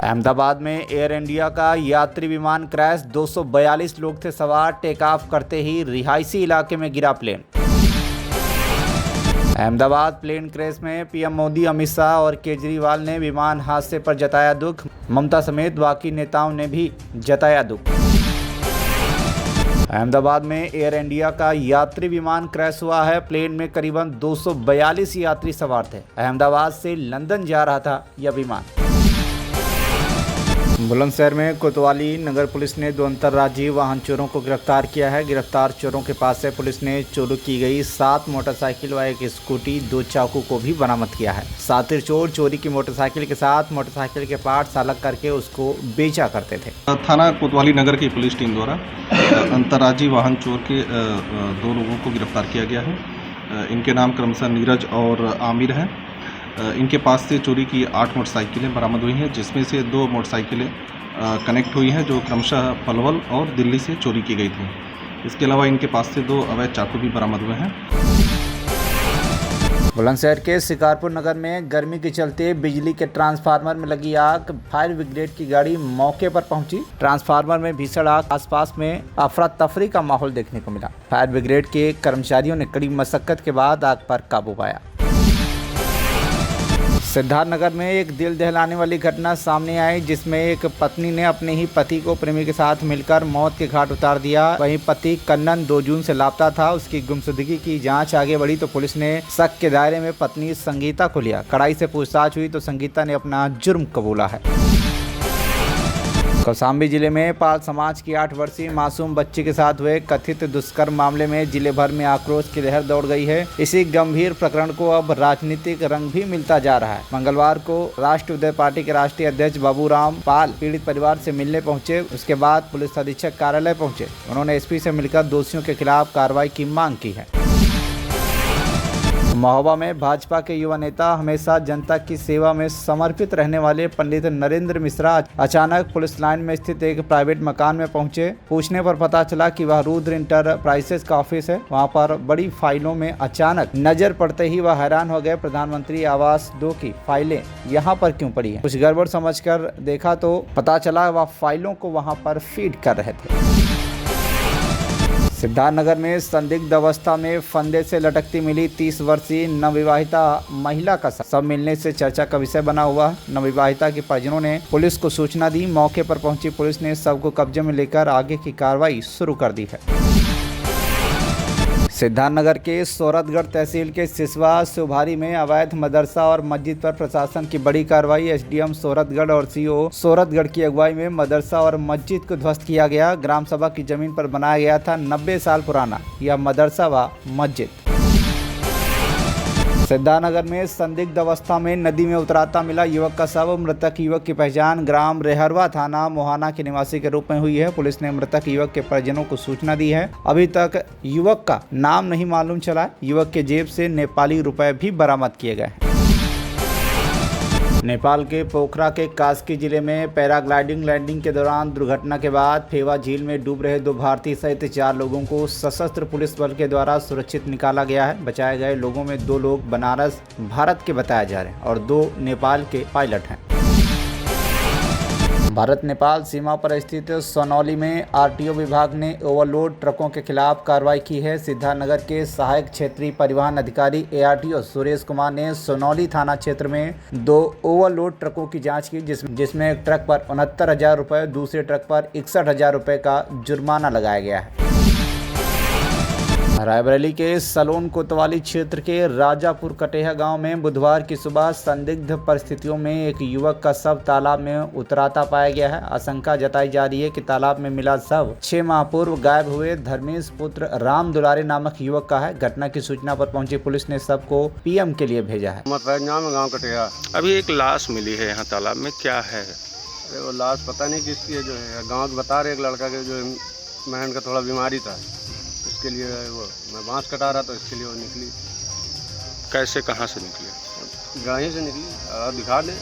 अहमदाबाद में air India का यात्री विमान क्रैश, 242 लोग थे सवार, टेक ऑफ करते ही रिहायशी इलाके में गिरा प्लेन। अहमदाबाद प्लेन क्रैश में पीएम मोदी, अमित शाह और केजरीवाल ने विमान हादसे पर जताया दुख। ममता समेत बाकी नेताओं ने भी जताया दुख। अहमदाबाद में एयर इंडिया का यात्री विमान क्रैश हुआ है। प्लेन में करीबन 242 यात्री सवार थे। अहमदाबाद से लंदन जा रहा था यह विमान। बुलंदशहर में कोतवाली नगर पुलिस ने 2 अंतर्राज्यीय वाहन चोरों को गिरफ्तार किया है। गिरफ्तार चोरों के पास से पुलिस ने चोरी की गई 7 मोटरसाइकिल व 1 स्कूटी, 2 चाकू को भी बरामद किया है। शातिर चोर चोरी की मोटरसाइकिल के साथ मोटरसाइकिल के पार्ट्स अलग करके उसको बेचा करते थे। थाना कोतवाली नगर की पुलिस टीम द्वारा अंतर्राज्यीय वाहन चोर के 2 लोगों को गिरफ्तार किया गया है। इनके नाम क्रमशः नीरज और आमिर हैं। इनके पास से चोरी की 8 मोटरसाइकिलें बरामद हुई हैं, जिसमें से 2 मोटरसाइकिलें कनेक्ट हुई हैं जो क्रमशः पलवल और दिल्ली से चोरी की गई थी। इसके अलावा इनके पास से 2 अवैध चाकू भी बरामद हुए हैं। बुलंदशहर के शिकारपुर नगर में गर्मी के चलते बिजली के ट्रांसफार्मर में लगी आग। फायर ब्रिगेड की गाड़ी मौके पर पहुंची। ट्रांसफार्मर में भीषण आग, आसपास में अफरा तफरी का माहौल देखने को मिला। फायर ब्रिगेड के कर्मचारियों ने कड़ी मशक्कत के बाद आग पर काबू पाया। सिद्धार्थनगर में एक दिल दहलाने वाली घटना सामने आई, जिसमें एक पत्नी ने अपने ही पति को प्रेमी के साथ मिलकर मौत के घाट उतार दिया। वहीं पति कन्नन 2 जून से लापता था। उसकी गुमशुदगी की जांच आगे बढ़ी तो पुलिस ने शक के दायरे में पत्नी संगीता को लिया। कड़ाई से पूछताछ हुई तो संगीता ने अपना जुर्म कबूला है। कौशाम्बी जिले में पाल समाज की 8 वर्षीय मासूम बच्ची के साथ हुए कथित दुष्कर्म मामले में जिले भर में आक्रोश की लहर दौड़ गई है। इसी गंभीर प्रकरण को अब राजनीतिक रंग भी मिलता जा रहा है। मंगलवार को राष्ट्रीय पार्टी के राष्ट्रीय अध्यक्ष बाबूराम पाल पीड़ित परिवार से मिलने पहुंचे। उसके बाद पुलिस अधीक्षक कार्यालय पहुंचे। उन्होंने एसपी से मिलकर दोषियों के खिलाफ कार्रवाई की मांग की है। महोबा में भाजपा के युवा नेता, हमेशा जनता की सेवा में समर्पित रहने वाले पंडित नरेंद्र मिश्रा अचानक पुलिस लाइन में स्थित एक प्राइवेट मकान में पहुंचे। पूछने पर पता चला कि वह रुद्र इंटरप्राइजेस का ऑफिस है। वहां पर बड़ी फाइलों में अचानक नजर पड़ते ही वह हैरान हो गए। प्रधानमंत्री आवास 2 की फाइलें यहाँ पर क्यों पड़ी है? कुछ गड़बड़ समझकर देखा तो पता चला वह फाइलों को वहाँ पर फीड कर रहे थे। सिद्धार्थनगर में संदिग्ध अवस्था में फंदे से लटकती मिली 30 वर्षीय नवविवाहिता महिला का शव मिलने से चर्चा का विषय बना हुआ। नवविवाहिता के परिजनों ने पुलिस को सूचना दी। मौके पर पहुंची पुलिस ने शव को कब्जे में लेकर आगे की कार्रवाई शुरू कर दी है। सिद्धार्थनगर के सोरठगढ़ तहसील के सिसवा शिवभारी में अवैध मदरसा और मस्जिद पर प्रशासन की बड़ी कार्रवाई। एसडीएम सोरठगढ़ और सीओ सोरठगढ़ की अगुवाई में मदरसा और मस्जिद को ध्वस्त किया गया। ग्राम सभा की जमीन पर बनाया गया था 90 साल पुराना यह मदरसा व मस्जिद। सिद्धार्थनगर में संदिग्ध अवस्था में नदी में उतराता मिला युवक का शव। मृतक युवक की पहचान ग्राम रेहरवा थाना मोहाना के निवासी के रूप में हुई है। पुलिस ने मृतक युवक के परिजनों को सूचना दी है। अभी तक युवक का नाम नहीं मालूम चला। युवक के जेब से नेपाली रुपए भी बरामद किए गए। नेपाल के पोखरा के कास्की जिले में पैराग्लाइडिंग लैंडिंग के दौरान दुर्घटना के बाद फेवा झील में डूब रहे 2 भारतीय सहित 4 लोगों को सशस्त्र पुलिस बल के द्वारा सुरक्षित निकाला गया है। बचाए गए लोगों में 2 लोग बनारस भारत के बताए जा रहे हैं और 2 नेपाल के पायलट हैं। भारत नेपाल सीमा पर स्थित सोनौली में आरटीओ विभाग ने ओवरलोड ट्रकों के खिलाफ कार्रवाई की है। सिद्धार्थनगर के सहायक क्षेत्रीय परिवहन अधिकारी एआरटीओ सुरेश कुमार ने सोनौली थाना क्षेत्र में 2 ओवरलोड ट्रकों की जांच की, जिसमें एक ट्रक पर 69,000 रुपये, दूसरे ट्रक पर 61,000 रुपये का जुर्माना लगाया गया है। रायबरेली के सलोन कोतवाली क्षेत्र के राजापुर कटेहा गांव में बुधवार की सुबह संदिग्ध परिस्थितियों में एक युवक का शव तालाब में उतराता पाया गया है। आशंका जताई जा रही है कि तालाब में मिला शव 6 माह पूर्व गायब हुए धर्मेश पुत्र राम दुलारे नामक युवक का है। घटना की सूचना पर पहुंची पुलिस ने शव को पीएम के लिए भेजा है। गाँव कटेहा अभी एक लाश मिली है यहाँ तालाब में, क्या है? अरे वो लाश पता नहीं किसकी है। जो है गाँव बता रहे एक लड़का के जो बहन का थोड़ा बीमारी था, इसके लिए वो मैं बांस कटा रहा था, इसके लिए वो निकली। कैसे, कहाँ से निकली? गाही से निकली। दिखा दे।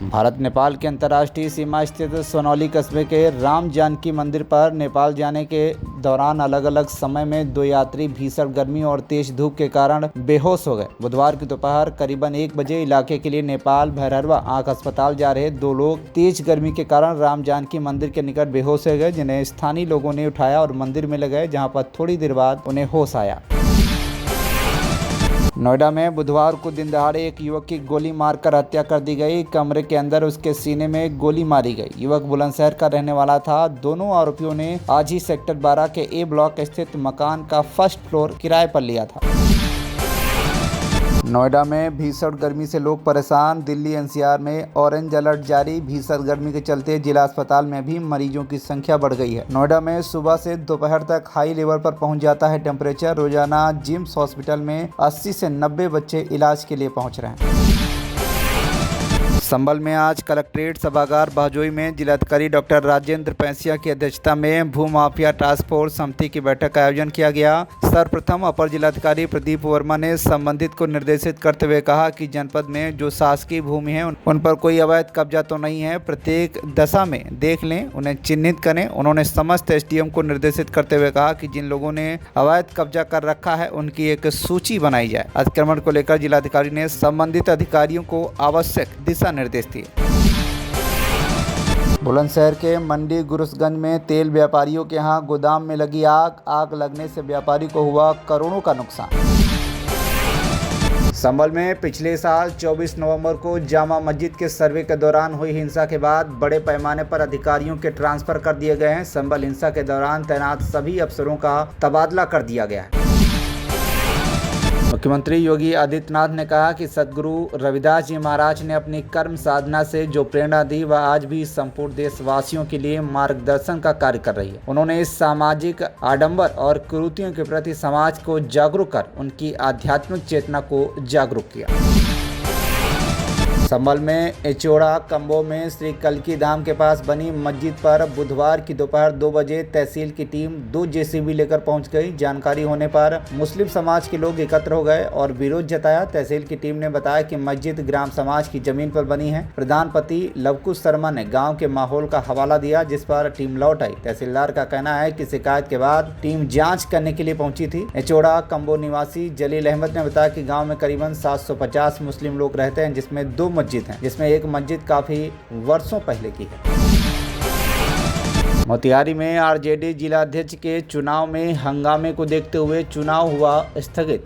भारत नेपाल के अंतर्राष्ट्रीय सीमा स्थित सोनौली कस्बे के राम जानकी मंदिर पर नेपाल जाने के दौरान अलग अलग समय में 2 यात्री भीषण गर्मी और तेज धूप के कारण बेहोश हो गए। बुधवार की दोपहर करीबन 1 बजे इलाके के लिए नेपाल भैरहवा आंख अस्पताल जा रहे 2 लोग तेज गर्मी के कारण राम जानकी मंदिर के निकट बेहोश हो गए, जिन्हें स्थानीय लोगों ने उठाया और मंदिर में ले गए, जहाँ पर थोड़ी देर बाद उन्हें होश आया। नोएडा में बुधवार को दिन दहाड़े एक युवक की गोली मारकर हत्या कर दी गई। कमरे के अंदर उसके सीने में गोली मारी गई। युवक बुलंदशहर का रहने वाला था। दोनों आरोपियों ने आज ही सेक्टर 12 के ए ब्लॉक स्थित मकान का फर्स्ट फ्लोर किराए पर लिया था। नोएडा में भीषण गर्मी से लोग परेशान। दिल्ली एनसीआर में ऑरेंज अलर्ट जारी। भीषण गर्मी के चलते जिला अस्पताल में भी मरीजों की संख्या बढ़ गई है। नोएडा में सुबह से दोपहर तक हाई लेवल पर पहुंच जाता है टेम्परेचर। रोजाना जिम्स हॉस्पिटल में 80 से 90 बच्चे इलाज के लिए पहुंच रहे हैं। संभल में आज कलेक्ट्रेट सभागार बहजोई में जिलाधिकारी डॉक्टर राजेंद्र पैंसिया की अध्यक्षता में भूमाफिया टास्क फोर्स समिति की बैठक का आयोजन किया गया। सर्वप्रथम अपर जिलाधिकारी प्रदीप वर्मा ने संबंधित को निर्देशित करते हुए कहा कि जनपद में जो शासकीय भूमि है उन पर कोई अवैध कब्जा तो नहीं है, प्रत्येक दशा में देख लें, उन्हें चिन्हित करें। उन्होंने समस्त एसडीएम को निर्देशित करते हुए कहा कि जिन लोगों ने अवैध कब्जा कर रखा है उनकी एक सूची बनाई जाए। अतिक्रमण को लेकर जिलाधिकारी ने संबंधित अधिकारियों को आवश्यक दिशा निर्देश दिए। बुलंदशहर के मंडी गुरुसगंज में तेल व्यापारियों के यहां गोदाम में लगी आग लगने से व्यापारी को हुआ करोड़ों का नुकसान। संभल में पिछले साल 24 नवंबर को जामा मस्जिद के सर्वे के दौरान हुई हिंसा के बाद बड़े पैमाने पर अधिकारियों के ट्रांसफर कर दिए गए हैं। संभल हिंसा के दौरान तैनात सभी अफसरों का तबादला कर दिया गया है। मुख्यमंत्री योगी आदित्यनाथ ने कहा कि सद्गुरु रविदास जी महाराज ने अपनी कर्म साधना से जो प्रेरणा दी वह आज भी संपूर्ण देशवासियों के लिए मार्गदर्शन का कार्य कर रही है। उन्होंने इस सामाजिक आडंबर और कुरीतियों के प्रति समाज को जागरूक कर उनकी आध्यात्मिक चेतना को जागरूक किया। संभल में एचोड़ा कंबो में श्री कल्की धाम के पास बनी मस्जिद पर बुधवार की दोपहर 2 बजे तहसील की टीम 2 जेसीबी लेकर पहुंच गई। जानकारी होने पर मुस्लिम समाज के लोग एकत्र हो गए और विरोध जताया। तहसील की टीम ने बताया कि मस्जिद ग्राम समाज की जमीन पर बनी है। प्रधानपति लवकुश शर्मा ने गांव के माहौल का हवाला दिया, जिस पर टीम लौट आई। तहसीलदार का कहना है कि शिकायत के बाद टीम जाँच करने के लिए पहुंची थी। एचोड़ा कंबो निवासी जलील अहमद ने बताया कि गाँव में करीबन 750 मुस्लिम लोग रहते हैं, जिसमें 2 मस्जिद हैं, जिसमें एक मस्जिद काफी वर्षों पहले की है। मोतिहारी में आरजेडी जिलाध्यक्ष के चुनाव में हंगामे को देखते हुए चुनाव हुआ स्थगित।